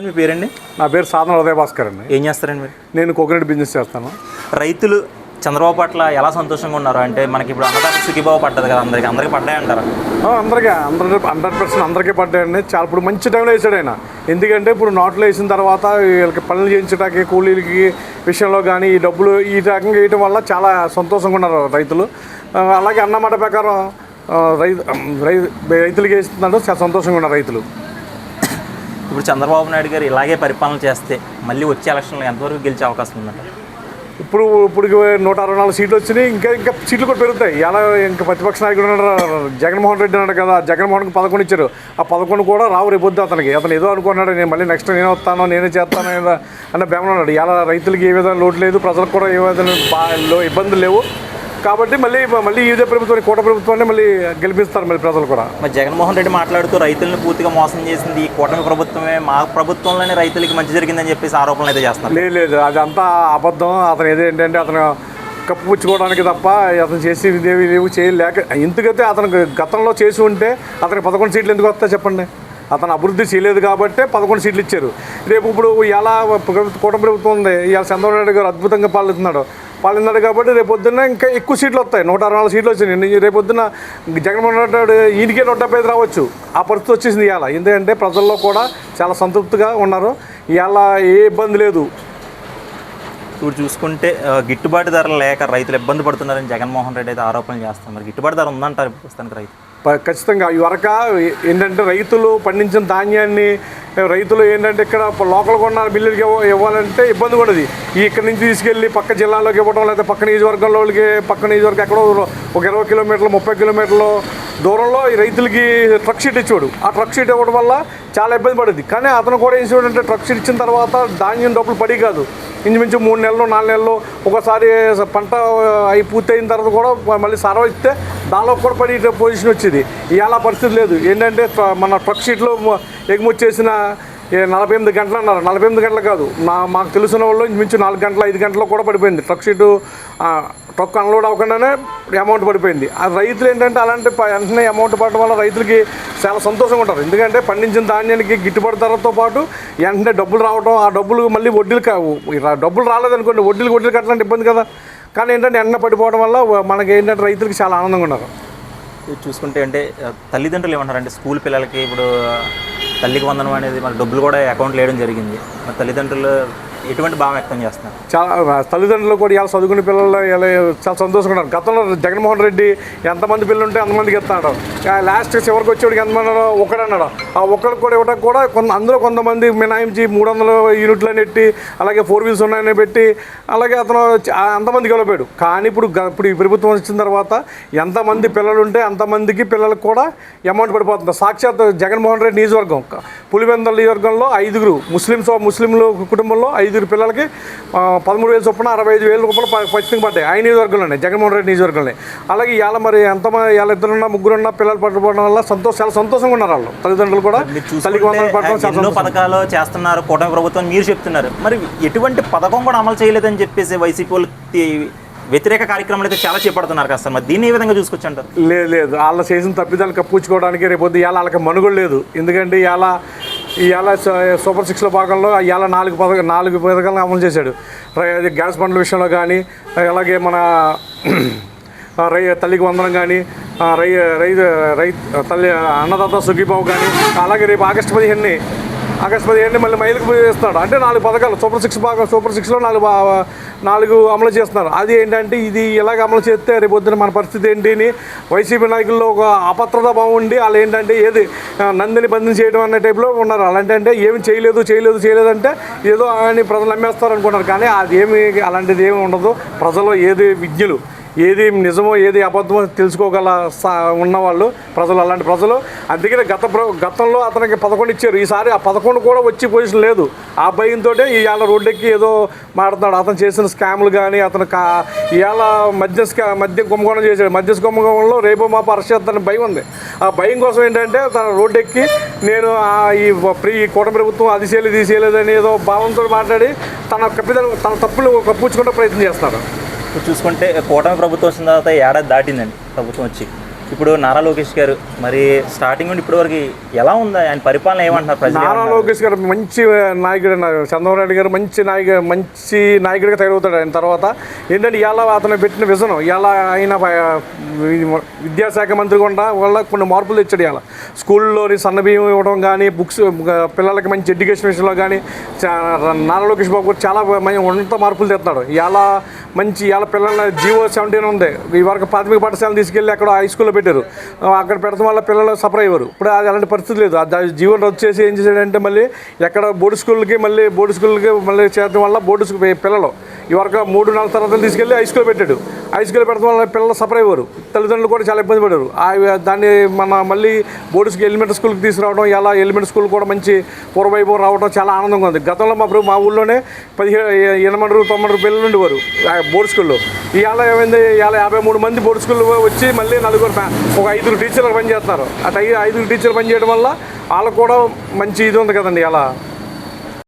మీ పేరండి? నా పేరు సాధన ఉదయ భాస్కర్ అండి. ఏం చేస్తారండి మీరు? నేను కోకోనట్ బిజినెస్ చేస్తాను. రైతులు చంద్రబాబు పట్ల ఎలా సంతోషంగా ఉన్నారు అంటే మనకి ఇప్పుడు అన్నదాత సుఖీభావ పడ్డది కదా, అందరికీ పడ్డాయి అంటారా? అందరికీ 100% అందరికీ పడ్డాయండి. చాలా ఇప్పుడు మంచి టైంలో వేసాడు ఆయన. ఎందుకంటే ఇప్పుడు నోట్లో వేసిన తర్వాత వీళ్ళకి పనులు చేయించడానికి కూలీలకి విషయంలో కానీ ఈ డబ్బులు ఈ రకంగా వేయడం వల్ల చాలా సంతోషంగా ఉన్నారు రైతులు. అలాగే అన్నమాట ప్రకారం రైతులకి వేస్తున్నాడు, చాలా సంతోషంగా ఉన్నారు రైతులు. ఇప్పుడు చంద్రబాబు నాయుడు గారు ఇలాగే పరిపాలన చేస్తే మళ్ళీ వచ్చే ఎలక్షన్లో ఎంతవరకు గెలిచే అవకాశం ఉందంట? ఇప్పుడు 164 సీట్లు వచ్చినాయి. ఇంకా సీట్లు కూడా పెరుగుతాయి. ఇలా ఇంకా ప్రతిపక్ష నాయకుడు జగన్మోహన్ రెడ్డి అన్నాడు కదా, జగన్మోహన్కి 11 ఇచ్చారు. ఆ 11 కూడా రావు రేపొద్దు అతను ఏదో అనుకున్నాడు, నేను మళ్ళీ నెక్స్ట్ నేనే వస్తాను నేనే చేస్తాను అన్న బేమలో ఉన్నాడు. ఇలా రైతులకి ఏ విధంగా లోటు లేదు, ప్రజలకు కూడా ఏ విధంగా ఇబ్బందులు లేవు. కాబట్టి మళ్ళీ ఇదే ప్రభుత్వాన్ని కూట ప్రభుత్వాన్ని మళ్ళీ గెలిపిస్తారు మళ్ళీ ప్రజలు కూడా. మరి జగన్మోహన్ రెడ్డి మాట్లాడుతూ రైతులను పూర్తిగా మోసం చేసింది ఈ కూటమి ప్రభుత్వమే, మా ప్రభుత్వంలోనే రైతులకి మంచి జరిగిందని చెప్పేసి ఆరోపణలు అయితే చేస్తున్నారు. లేదు, అదంతా అబద్ధం. అతను ఏంటంటే అతను కప్పుపుచ్చుకోవడానికి తప్ప అతను చేసి లేవు చేయలేక. ఎందుకైతే అతను గతంలో చేసి ఉంటే అతనికి 11 సీట్లు ఎందుకు వస్తాయి చెప్పండి? అతను అభివృద్ధి చేయలేదు కాబట్టి 11 సీట్లు ఇచ్చారు. రేపు ఇప్పుడు ఇలా కూటమి ప్రభుత్వం ఉంది, ఇవాళ చంద్రబాబు నాయుడు గారు అద్భుతంగా పాలిస్తున్నాడు కాబట్టి రేపు పొద్దున్న ఇంకా ఎక్కువ సీట్లు వస్తాయి. 164 సీట్లు వచ్చినాయి. రేపు పొద్దున్న జగన్మోహన్ రెడ్డి ఈయనకే 175 రావచ్చు. ఆ పరిస్థితి వచ్చేసింది ఇవాళ. ఎందుకంటే ప్రజల్లో కూడా చాలా సంతృప్తిగా ఉన్నారు. ఇవాళ ఏ ఇబ్బంది లేదు. ఇప్పుడు చూసుకుంటే గిట్టుబాటు ధర లేక రైతులు ఇబ్బంది పడుతున్నారని జగన్మోహన్ రెడ్డి అయితే ఆరోపణలు చేస్తున్నారు. గిట్టుబాటు ధర ఉందంటారు ప్రస్తుతానికి రైతు? ఖచ్చితంగా ఇవరక ఏంటంటే రైతులు పండించిన ధాన్యాన్ని రైతులు ఏంటంటే ఇక్కడ లోకల్ కొన్న బిల్లులకి ఇవ్వాలంటే ఇబ్బంది పడదు. ఇక్కడి నుంచి తీసుకెళ్ళి పక్క జిల్లాలోకి ఇవ్వడం, లేదా పక్క నియోజకవర్గంలో పక్క నియోజకవర్గం ఎక్కడో ఒక 20 కిలోమీటర్లు 30 కిలోమీటర్లు దూరంలో ఈ రైతులకి ట్రక్ షీట్ ఇచ్చాడు. ఆ ట్రక్ షీట్ ఇవ్వడం వల్ల చాలా ఇబ్బంది పడుద్ది. కానీ అతను కూడా ఏం చేయడంటే ట్రక్ షీట్ ఇచ్చిన తర్వాత ధాన్యం డబ్బులు పడి కాదు, ఇంచుమించు 3 నెలలు 4 నెలలు ఒకసారి పంట అయి పూర్తయిన తర్వాత కూడా మళ్ళీ సర్వ ఇస్తే దానిలో కూడా పడి పొజిషన్ వచ్చేది. ఇవాళ పరిస్థితి లేదు. ఏంటంటే మన ట్రక్ షీట్లో ఎగుమతి చేసిన 48 గంటలు అన్నారు. 48 గంటలు కాదు, మాకు తెలిసిన వాళ్ళు ఇంచుమించు 4 గంటలు 5 గంటలు కూడా పడిపోయింది. ట్రక్ షీటు ట్రక్ అన్లోడ్ అవ్వకుండానే అమౌంట్ పడిపోయింది. ఆ రైతులు ఏంటంటే అలాంటి వెంటనే అమౌంట్ పడడం వల్ల రైతులకి చాలా సంతోషంగా ఉంటారు. ఎందుకంటే పండించిన ధాన్యానికి గిట్టుబాటు ధరతో పాటు వెంటనే డబ్బులు రావడం, ఆ డబ్బులు మళ్ళీ డబ్బులు రాలేదనుకోండి వడ్డీలు కట్టాలంటే ఇబ్బంది కదా. కానీ ఏంటంటే ఎండ పడిపోవడం వల్ల మనకి ఏంటంటే రైతులకి చాలా ఆనందంగా ఉన్నారు. చూసుకుంటే అంటే తల్లిదండ్రులు ఏమంటారంటే స్కూల్ పిల్లలకి ఇప్పుడు తల్లికి వందనం అనేది మన డబ్బులు కూడా అకౌంట్లో వేయడం జరిగింది. మరి తల్లిదండ్రులు ఎటువంటి భావం వ్యక్తం చేస్తున్నారు? చాలా తల్లిదండ్రులు కూడా ఇలా చదువుకునే పిల్లలు ఇలా చాలా సంతోషంగా ఉన్నారు. గతంలో జగన్మోహన్ రెడ్డి ఎంతమంది పిల్లలు ఉంటే అంతమందికి ఇస్తున్నాడు. లాస్ట్ చివరికి వచ్చేవాడికి ఎంతమంది ఒకడన్నాడు. ఆ ఒక్కడికి కూడా ఇవ్వడానికి కూడా అందులో కొంతమంది మినాయించి 300 యూనిట్లు అని పెట్టి, అలాగే 4 వీల్స్ ఉన్నాయని పెట్టి, అలాగే అతను అంతమందికి వెళ్ళిపోయాడు. కానీ ఇప్పుడు ఈ ప్రభుత్వం వచ్చిన తర్వాత ఎంతమంది పిల్లలు ఉంటే అంతమందికి పిల్లలకు కూడా అమౌంట్ పడిపోతుంది. సాక్షాత్ జగన్మోహన్ రెడ్డి నియోజకవర్గం పులివెందుల నియోజకవర్గంలో 5 ముస్లింలు కుటుంబంలో 5 పిల్లలకి 13,000 చొప్పున 65,000 రూపాయలు ఖచ్చితంగా పడ్డాయి. ఆ నియోజకవర్గంలోనే, జగన్మోహన్ రెడ్డి నియోజకవర్గంలోనే. అలాగే ఇవాళ మరి ఇవాళ 2 ముగ్గురున్న పిల్లలు పట్టుకోవడం వల్ల చాలా సంతోషంగా ఉన్నారు వాళ్ళు తల్లిదండ్రులు కూడా. తల్లికి వందనం పడడం ఎన్నో పథకాలు చేస్తున్నారు కూటమి ప్రభుత్వం మీరు చెప్తున్నారు. మరి ఎటువంటి పథకం కూడా అమలు చేయలేదని చెప్పేసి వైసీపీ వాళ్ళకి వ్యతిరేక కార్యక్రమాలు అయితే చాలా చేపడుతున్నారు కదా సార్. మరి దీన్ని ఏ విధంగా చూసుకోవచ్చు అంటారు? లేదు, వాళ్ళు చేసిన తప్పిదాలు కప్పుకోవడానికి రేపొద్దు ఇవాళ వాళ్ళకి మనుగోడు లేదు. ఎందుకంటే ఇవాళ సూపర్ 6లో భాగంలో ఇవాళ 4 పథకాలను అమలు చేశాడు. గ్యాస్ బండ్ల విషయంలో కానీ, అలాగే మన తల్లికి వందనం కానీ, తల్లి అన్నదాత సుఖీభావ కానీ, అలాగే రేపు ఆగస్టు 15 మళ్ళీ మైలుకు చేస్తున్నాడు. అంటే 4 పథకాలు సూపర్ 6లో 4 అమలు చేస్తున్నారు. అది ఏంటంటే ఇది ఇలాగ అమలు చేస్తే రేపు పొద్దున మన పరిస్థితి ఏంటి అని వైసీపీ నాయకుల్లో ఒక అభద్రతా భావం ఉండి వాళ్ళు ఏంటంటే ఏది నందిని బంధం చేయడం అనే టైప్లో ఉన్నారు. అలాంటి ఏమి చేయలేదంటే ఏదో అని ప్రజలు నమ్మేస్తారు అనుకుంటారు. కానీ అలాంటిది ఏమి ఉండదు. ప్రజలు ఏది విజ్ఞులు, ఏది నిజమో ఏది అబద్ధమో తెలుసుకోగల ఉన్నవాళ్ళు ప్రజలు, అలాంటి ప్రజలు. అందుకనే గతంలో అతనికి 11 ఇచ్చారు. ఈసారి ఆ 11 కూడా వచ్చి పొజిషన్ లేదు. ఆ భయంతో ఇవాళ రోడ్డెక్కి ఏదో మాట్లాడుతున్నాడు. అతను చేసిన స్కాములు కానీ, అతను ఇవాళ మద్యం కుంభకోణం చేశాడు. మద్య కుంభకోణంలో రేపో మాపో అరెస్ట్ చేస్తానని భయం ఉంది. ఆ భయం కోసం ఏంటంటే తన రోడ్డెక్కి నేను ఈ కూటమి ప్రభుత్వం అది చేయలేదు అని ఏదో భావంతో మాట్లాడి తన తప్పులు కప్పుచ్చుకుంటే ప్రయత్నం చేస్తారు. చూసుకుంటే కూటమి ప్రభుత్వం వచ్చిన తర్వాత 1 ఏడాది దాటిందండి ప్రభుత్వం వచ్చి. ఇప్పుడు నారా లోకేష్ గారు మరి స్టార్టింగ్ నుండి ఇప్పటి వరకు ఎలా ఉందా ఆయన పరిపాలన ఏమంటున్నారు ప్రజలు నారా ఏమంటున్నారు? లోకేష్ గారు మంచి నాయకుడు అన్నారు. చంద్రబాబు నాయుడు గారు మంచి నాయకుడిగా తయారవుతాడు. ఆయన తర్వాత ఏంటంటే ఇవాళ అతను పెట్టిన విజనం, ఇవాళ ఆయన విద్యాశాఖ మంత్రి కూడా వల్ల కొన్ని మార్పులు తెచ్చాడు. ఇవాళ స్కూల్లోని సన్నబియ్యం ఇవ్వడం కానీ, బుక్స్ పిల్లలకి మంచి ఎడ్యుకేషన్ విషయంలో కానీ నారా లోకేష్ బాబు కూడా చాలా ఉన్నత మార్పులు తెస్తున్నాడు. ఇవాళ పిల్లల జీవో 17 ఉంది. ఈ వరకు ప్రాథమిక పాఠశాల తీసుకెళ్ళి అక్కడ హై స్కూల్లో పెట్టారు. అక్కడ పెట్టడం వల్ల పిల్లలు సఫర్ అయ్యారు. ఇప్పుడు అది అలాంటి పరిస్థితి లేదు. జీవో రద్దు చేసి ఏం చేశాడంటే మళ్ళీ ఎక్కడ బోర్డు స్కూల్కి మళ్ళీ చేరడం వల్ల పిల్లలు ఈ వరకు 3-4 తరగతులు తీసుకెళ్ళి హై స్కూల్ పెట్టాడు. హై స్కూల్ పెట్టడం వల్ల పిల్లలు సఫర్ అయ్యారు. తల్లిదండ్రులు కూడా చాలా ఇబ్బంది పడారు. దాన్ని మళ్ళీ ఎలిమెంటరీ స్కూల్కి తీసుకురావడం, ఇలా ఎలిమెంటరీ స్కూల్ కూడా మంచి పూర్వవైభవం రావడం చాలా ఆనందంగా ఉంది. గతంలో మా ఊళ్ళోనే 80-90 పిల్లలు ఉండేవారు బోర్డు స్కూల్లో. ఇవాళ ఏమైంది, ఇవాళ 53 మంది బోర్డు స్కూల్లో వచ్చి మళ్ళీ ఒక 5 టీచర్లు పనిచేస్తున్నారు. అటు 5 టీచర్లు పనిచేయడం వల్ల వాళ్ళకు కూడా మంచి ఇది ఉంది కదండి. ఇలా